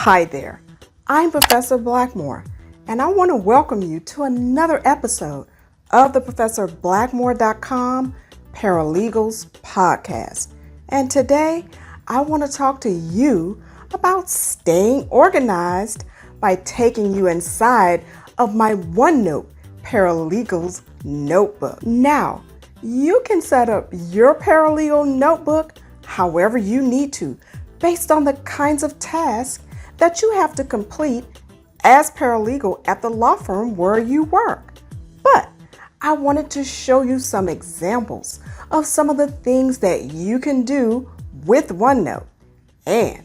Hi there, I'm Professor Blackmore, and I want to welcome you to another episode of the ProfessorBlackmore.com Paralegals podcast. And today, I want to talk to you about staying organized by taking you inside of my OneNote Paralegals Notebook. Now, you can set up your paralegal notebook however you need to, based on the kinds of tasks that you have to complete as paralegal at the law firm where you work. But I wanted to show you some examples of some of the things that you can do with OneNote. And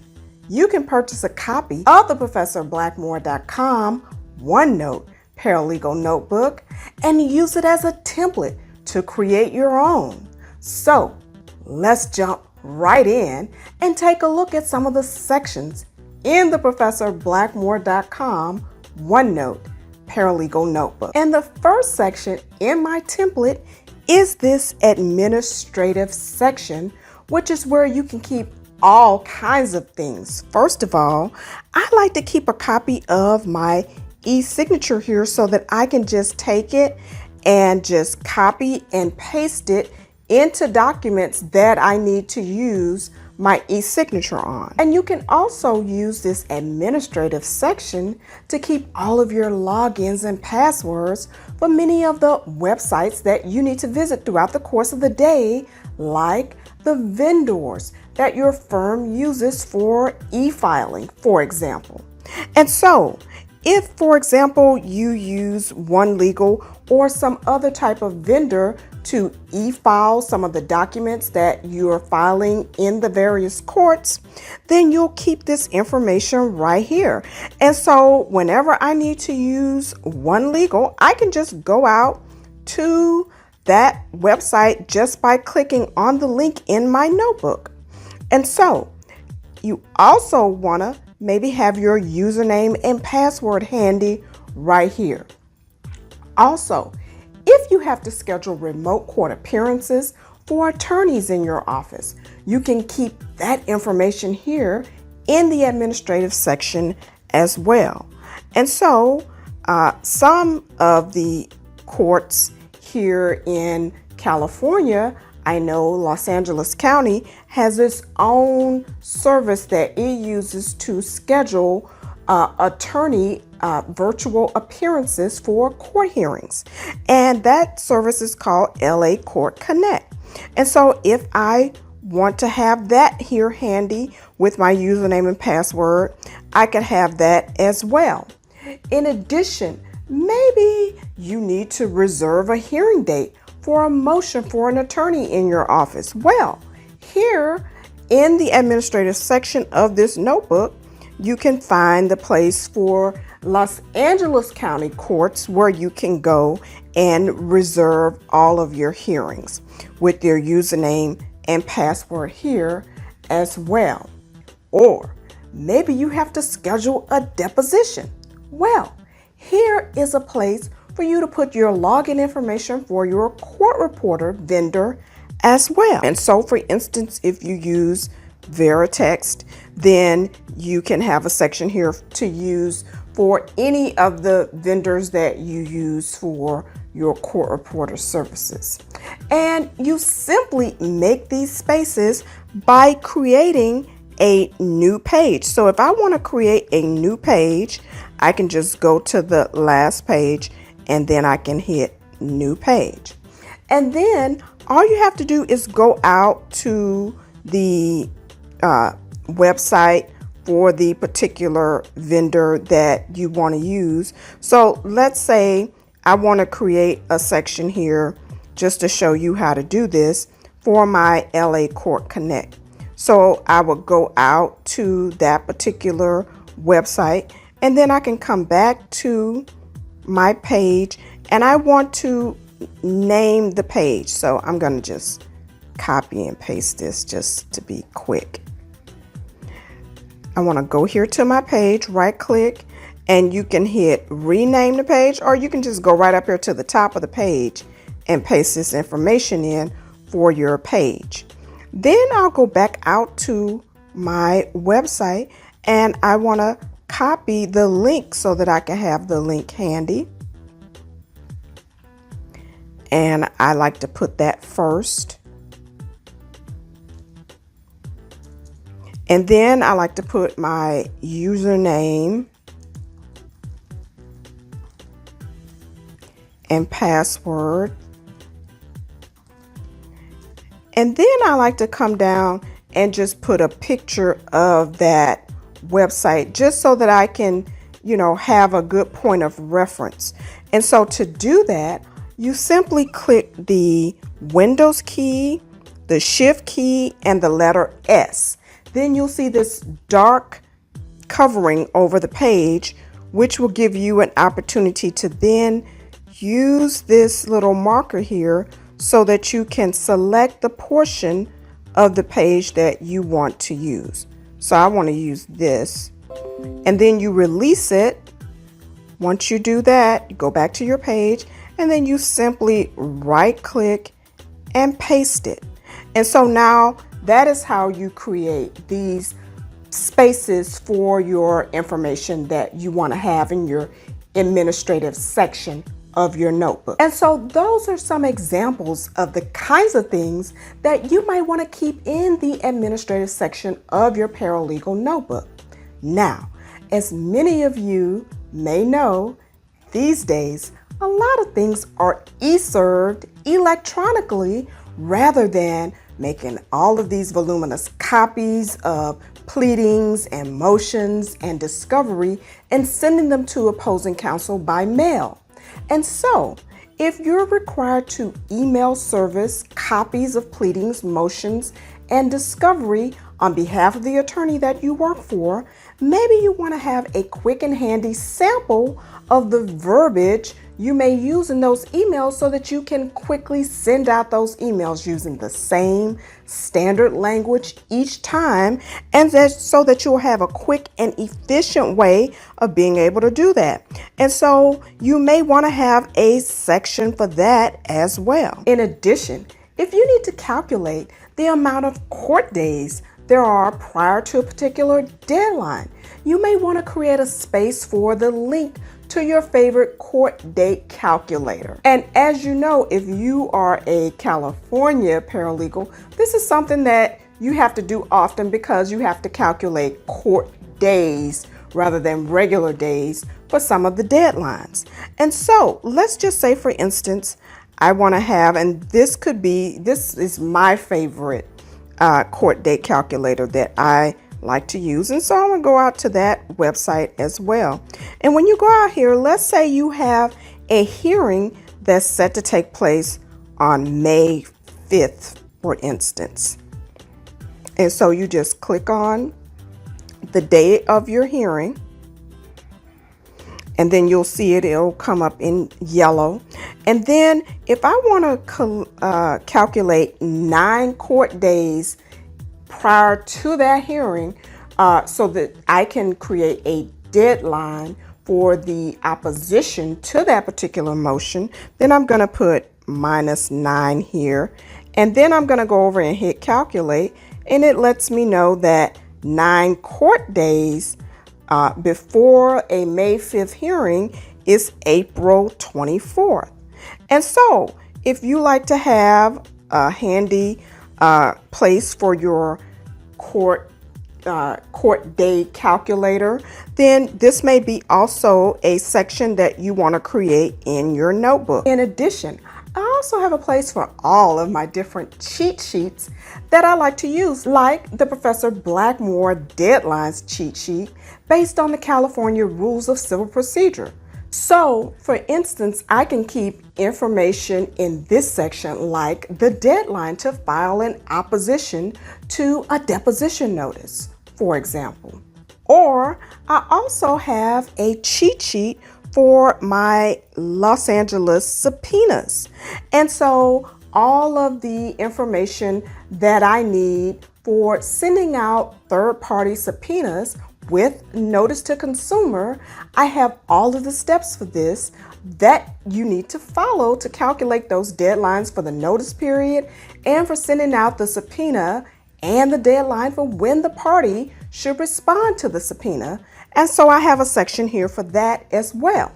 you can purchase a copy of the ProfessorBlackmore.com OneNote Paralegal Notebook and use it as a template to create your own. So let's jump right in and take a look at some of the sections in the ProfessorBlackmore.com OneNote Paralegal Notebook. And the first section in my template is this administrative section, which is where you can keep all kinds of things. First of all, I like to keep a copy of my e-signature here so that I can just take it and just copy and paste it into documents that I need to use my e-signature on. And you can also use this administrative section to keep all of your logins and passwords for many of the websites that you need to visit throughout the course of the day, like the vendors that your firm uses for e-filing, for example. And so, if, for example, you use OneLegal or some other type of vendor to e-file some of the documents that you're filing in the various courts, then you'll keep this information right here. And so whenever I need to use OneLegal, I can just go out to that website just by clicking on the link in my notebook. And so you also want to maybe have your username and password handy right here. Also, if you have to schedule remote court appearances for attorneys in your office, you can keep that information here in the administrative section as well. And so some of the courts here in California, I know Los Angeles County has its own service that it uses to schedule attorney virtual appearances for court hearings. And that service is called LA Court Connect. And so if I want to have that here handy with my username and password, I could have that as well. In addition, maybe you need to reserve a hearing date for a motion for an attorney in your office. Well, here in the administrative section of this notebook, you can find the place for Los Angeles County courts where you can go and reserve all of your hearings with your username and password here as well. Or maybe you have to schedule a deposition. Well, here is a place for you to put your login information for your court reporter vendor as well. And so, for instance, if you use Veritext, then you can have a section here to use for any of the vendors that you use for your court reporter services. And you simply make these spaces by creating a new page. So if I want to create a new page, I can just go to the last page and then I can hit new page. And then all you have to do is go out to the website for the particular vendor that you want to use. So let's say I want to create a section here just to show you how to do this for my LA Court Connect. So I would go out to that particular website and then I can come back to my page and I want to name the page. So I'm going to just copy and paste this just to be quick. I want to go here to my page, right click, and you can hit rename the page, or you can just go right up here to the top of the page and paste this information in for your page. Then I'll go back out to my website and I want to copy the link so that I can have the link handy. And I like to put that first. And then I like to put my username and password. And then I like to come down and just put a picture of that website just so that I can, have a good point of reference. And so to do that, you simply click the Windows key, the Shift key, and the letter S. Then you'll see this dark covering over the page, which will give you an opportunity to then use this little marker here so that you can select the portion of the page that you want to use. So I want to use this, and then you release it. Once you do that, you go back to your page, and then you simply right click and paste it. And so now that is how you create these spaces for your information that you want to have in your administrative section of your notebook. And so those are some examples of the kinds of things that you might want to keep in the administrative section of your paralegal notebook. Now, as many of you may know, these days, a lot of things are e-served electronically rather than making all of these voluminous copies of pleadings and motions and discovery and sending them to opposing counsel by mail. And so, if you're required to email service copies of pleadings, motions, and discovery on behalf of the attorney that you work for, maybe you want to have a quick and handy sample of the verbiage you may use in those emails so that you can quickly send out those emails using the same standard language each time, and so that you'll have a quick and efficient way of being able to do that. And so you may want to have a section for that as well. In addition, if you need to calculate the amount of court days there are prior to a particular deadline, you may want to create a space for the link to your favorite court date calculator. And as you know, if you are a California paralegal, this is something that you have to do often because you have to calculate court days rather than regular days for some of the deadlines. And so let's just say, for instance, I want to have, and this is my favorite court date calculator that I like to use, and so I'm going to go out to that website as well. And when you go out here, let's say you have a hearing that's set to take place on May 5th, for instance. And so you just click on the date of your hearing, and then you'll see it'll come up in yellow. And then if I want to calculate 9 court days prior to that hearing, so that I can create a deadline for the opposition to that particular motion, then I'm going to put -9 here, and then I'm going to go over and hit calculate, and it lets me know that 9 court days before a May 5th hearing is April 24th. And so if you like to have a handy place for your court day calculator, then this may be also a section that you want to create in your notebook. In addition, I also have a place for all of my different cheat sheets that I like to use, like the Professor Blackmore Deadlines cheat sheet based on the California Rules of Civil Procedure. So, for instance, I can keep information in this section like the deadline to file an opposition to a deposition notice, for example. Or I also have a cheat sheet for my Los Angeles subpoenas. And so all of the information that I need for sending out third-party subpoenas with notice to consumer, I have all of the steps for this that you need to follow to calculate those deadlines for the notice period and for sending out the subpoena and the deadline for when the party should respond to the subpoena, and so I have a section here for that as well.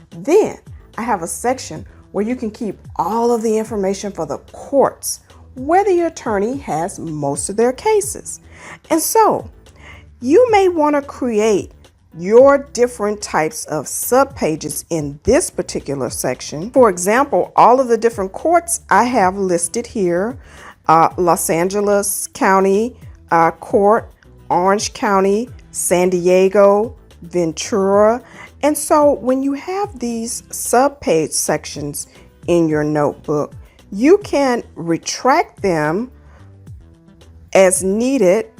Then I have a section where you can keep all of the information for the courts where the attorney has most of their cases. And so you may want to create your different types of subpages in this particular section. For example, all of the different courts I have listed here: Los Angeles County Court, Orange County, San Diego, Ventura. And so when you have these subpage sections in your notebook, you can retract them as needed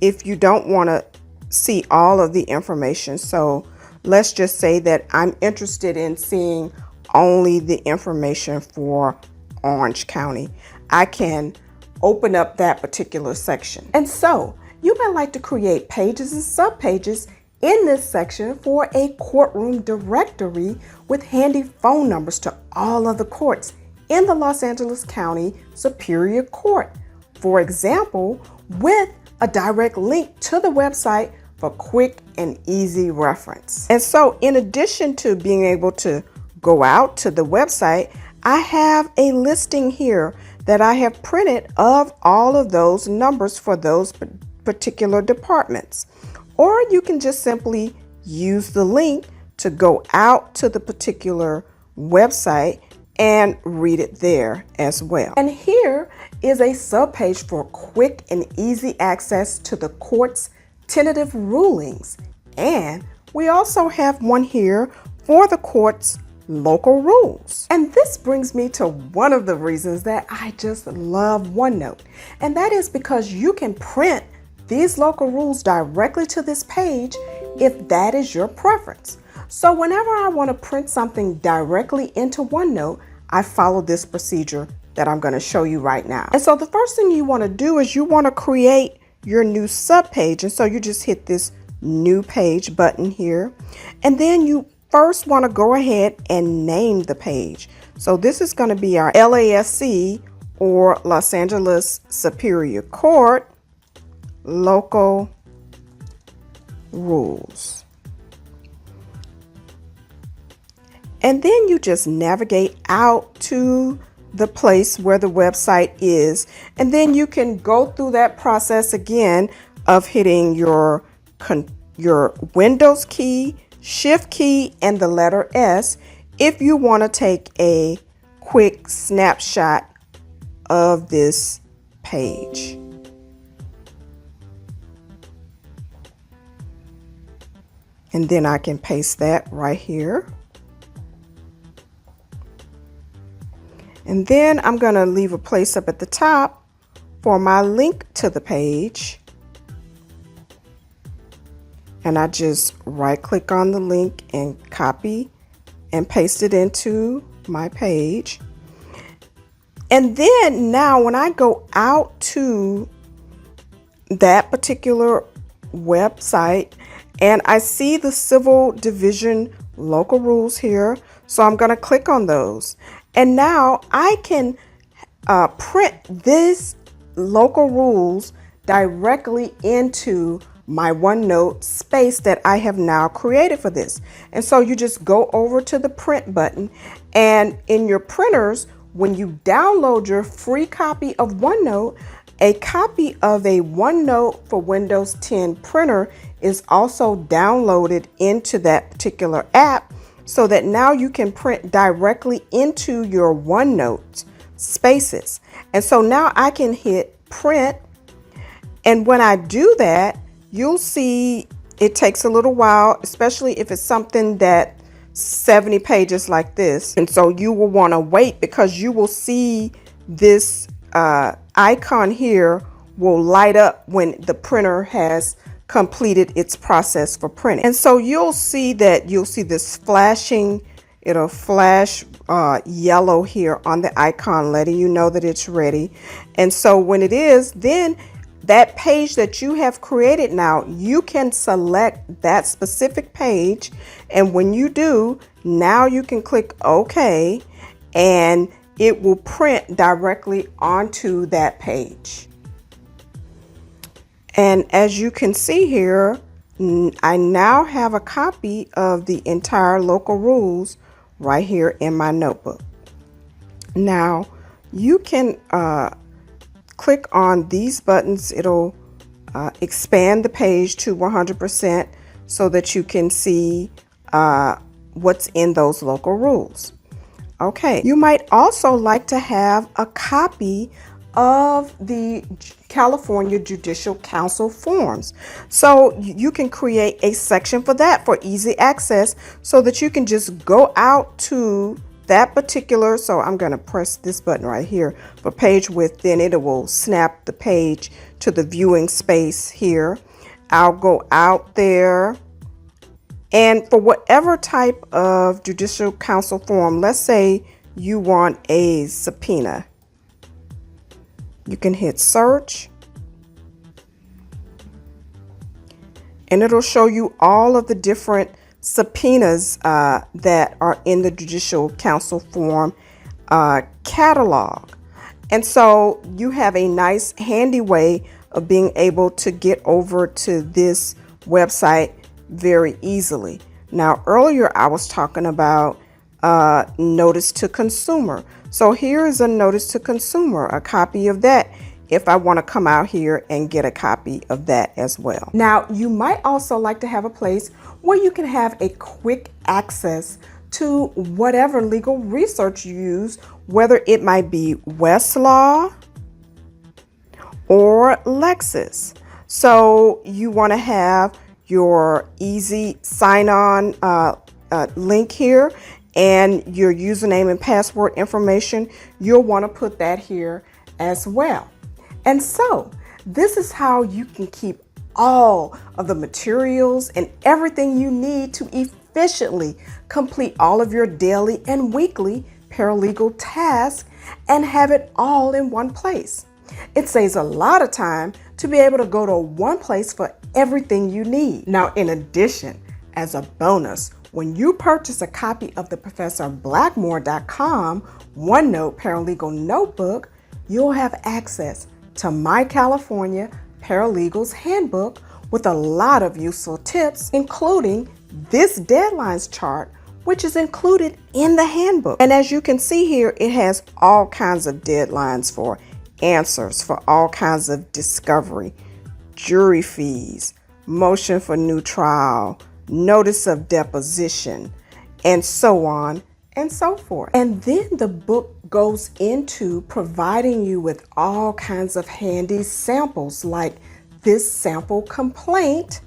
if you don't want to see all of the information. So let's just say that I'm interested in seeing only the information for Orange County. I can open up that particular section. And so you might like to create pages and subpages in this section for a courtroom directory with handy phone numbers to all of the courts in the Los Angeles County Superior Court. For example, with a direct link to the website for quick and easy reference. And so in addition to being able to go out to the website, I have a listing here that I have printed of all of those numbers for those particular departments. Or you can just simply use the link to go out to the particular website and read it there as well. And here is a subpage for quick and easy access to the court's tentative rulings. And we also have one here for the court's local rules. And this brings me to one of the reasons that I just love OneNote. And that is because you can print these local rules directly to this page if that is your preference. So whenever I want to print something directly into OneNote, I follow this procedure that I'm going to show you right now. And so the first thing you want to do is you want to create your new subpage. And so you just hit this new page button here. And then you first want to go ahead and name the page. So this is going to be our LASC, or Los Angeles Superior Court Local Rules. And then you just navigate out to the place where the website is. And then you can go through that process again of hitting your Windows key, Shift key, and the letter S if you want to take a quick snapshot of this page. And then I can paste that right here. And then I'm going to leave a place up at the top for my link to the page. And I just right click on the link and copy and paste it into my page. And then now when I go out to that particular website and I see the Civil Division local rules here, so I'm going to click on those. And now I can print this local rules directly into my OneNote space that I have now created for this. And so you just go over to the print button, and in your printers, when you download your free copy of OneNote, a copy of a OneNote for Windows 10 printer is also downloaded into that particular app, so that now you can print directly into your OneNote spaces. And so now I can hit print. And when I do that, you'll see it takes a little while, especially if it's something that 70 pages like this. And so you will want to wait, because you will see this icon here will light up when the printer has completed its process for printing. And so you'll see this flashing, it'll flash yellow here on the icon, letting you know that it's ready. And so when it is, then that page that you have created, now you can select that specific page. And when you do, now you can click OK, and it will print directly onto that page. And as you can see here, I now have a copy of the entire local rules right here in my notebook. Now, you can click on these buttons. It'll expand the page to 100% so that you can see what's in those local rules. Okay, you might also like to have a copy of the California Judicial Council forms. So you can create a section for that for easy access so that you can just go out to that particular, so I'm going to press this button right here for page width, then it will snap the page to the viewing space here. I'll go out there, and for whatever type of Judicial Council form, let's say you want a subpoena, you can hit search and it'll show you all of the different subpoenas that are in the Judicial Council form catalog. And so you have a nice handy way of being able to get over to this website very easily. Now, earlier I was talking about notice to consumer. So here is a notice to consumer, a copy of that, if I want to come out here and get a copy of that as well. Now, you might also like to have a place where you can have a quick access to whatever legal research you use, whether it might be Westlaw or Lexis. So you want to have your easy sign-on link here, and your username and password information, you'll want to put that here as well. And so this is how you can keep all of the materials and everything you need to efficiently complete all of your daily and weekly paralegal tasks and have it all in one place. It saves a lot of time to be able to go to one place for everything you need. Now, in addition, as a bonus, when you purchase a copy of the ProfessorBlackmore.com OneNote Paralegal Notebook, you'll have access to my California Paralegals Handbook with a lot of useful tips, including this deadlines chart, which is included in the handbook. And as you can see here, it has all kinds of deadlines for answers for all kinds of discovery, jury fees, motion for new trial, notice of deposition, and so on and so forth. And then the book goes into providing you with all kinds of handy samples, like this sample complaint,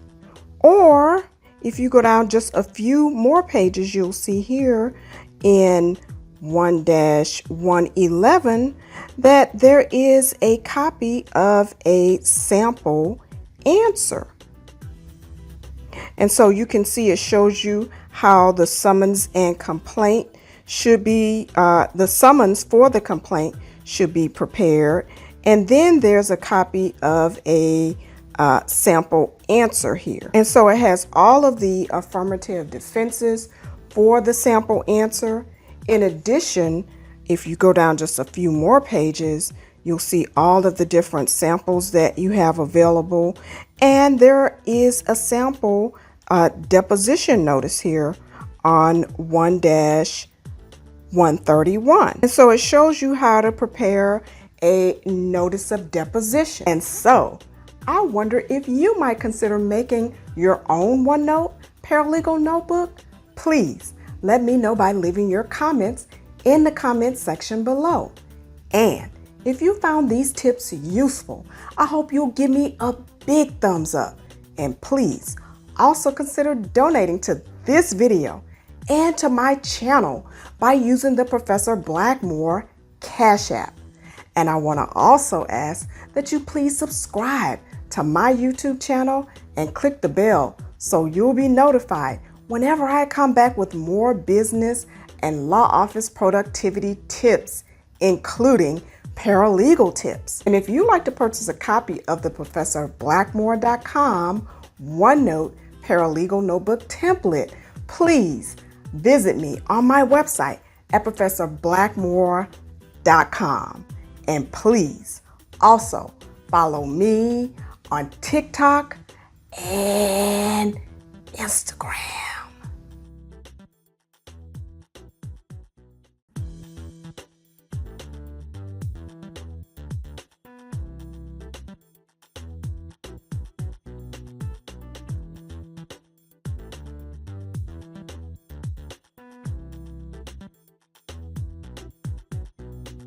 or if you go down just a few more pages, you'll see here in 1-111 that there is a copy of a sample answer. And so you can see it shows you how the summons and complaint should be, the summons for the complaint should be prepared. And then there's a copy of a sample answer here. And so it has all of the affirmative defenses for the sample answer. In addition, if you go down just a few more pages, you'll see all of the different samples that you have available. And there is a sample deposition notice here on 1-131. And so it shows you how to prepare a notice of deposition. And so I wonder if you might consider making your own OneNote Paralegal Notebook. Please let me know by leaving your comments in the comment section below. And if you found these tips useful, I hope you'll give me a big thumbs up. And please also consider donating to this video and to my channel by using the Professor Blackmore Cash App. And I want to also ask that you please subscribe to my YouTube channel and click the bell so you'll be notified whenever I come back with more business and law office productivity tips, including paralegal tips. And if you'd like to purchase a copy of the ProfessorBlackmore.com OneNote Paralegal Notebook Template, please visit me on my website at ProfessorBlackmore.com. And please also follow me on TikTok and Instagram.